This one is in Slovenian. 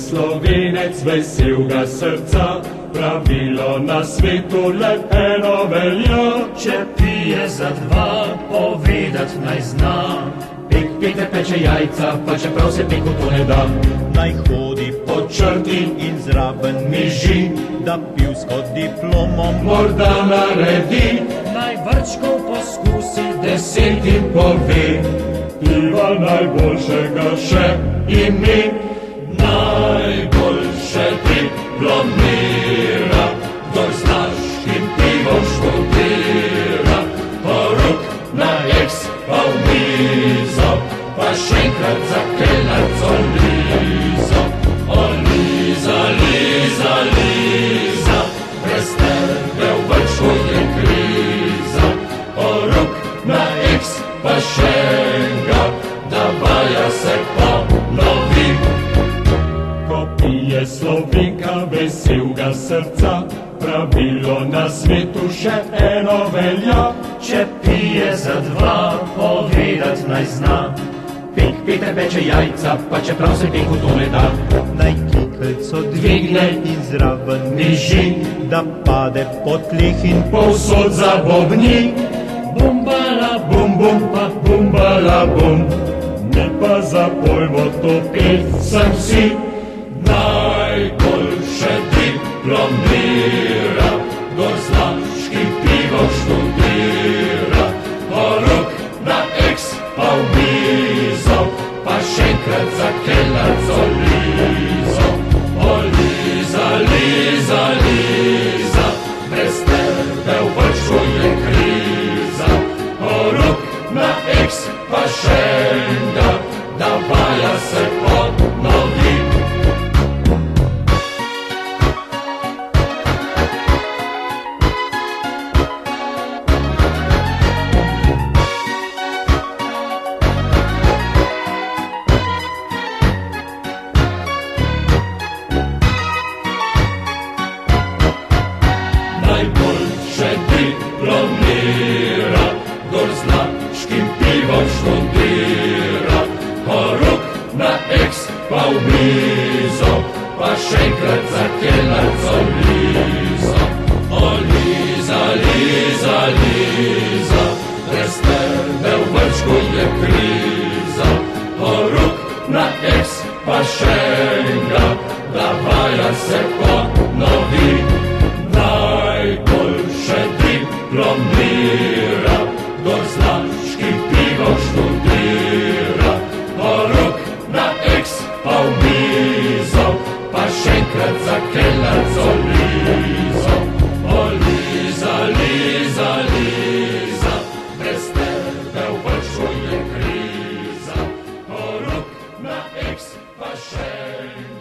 Slovenec veselega srca, pravilo na svetu le eno velja. Če pije za dva, povedat naj zna. Peter peče jajca, pa čeprav se peku to ne da. Naj hodi po črti in zraven miži, da pivsko diplomo Morda naredi, naj vrčkov poskusi 10 in pove, piva najboljšega še imi. Najboljše diplomira, kdor z naškim pivom študira. Porok na eks pa v mizo, pa še enkrat za kelnerco Lizo. O Liza, Liza, Liza, brez tebe v vrčku je kriza. Porok na eks pa še enkrat, da vaja se ponovi. Ko pije Slovenka veselega srca, pravilo na svetu še eno velja. Če pije za dva, povedat naj zna. Peter peče jajca, pa čeprav se peku to ne da. Naj kikelco dvigne in zraven miži, da pade po tleh in Povsod zabobni, bumbala bum bum pa bumbala bum. Mi pa zapojmo to pesem vsi. Najboljše diplomira, kdor z naškim pivom študira. Porok na eks pa v mizo, pa še enkrat za kelnerco Lizo. O Liza, Liza, Liza, brez tebe v vrčku je kriza. Porok na eks pa še enkrat, da vaja se ponovi. Najboljše diplomira, kdor z naškim pivom študira. Porok na eks pa v mizo, pa še enkrat za kelnerco Lizo. O Liza, Liza, Liza, brez tebe v vrčku je kriza. Porok na eks pa še enkrat, da vaja se ponovi. Najboljše diplomira, kdor z naškim pivom študira. Porok na eks pa v mizo, pa še enkrat za kelnerco Lizo. O Liza, Liza, Liza, brez tebe v vrčku je kriza. Porok na eks pa še enkrat.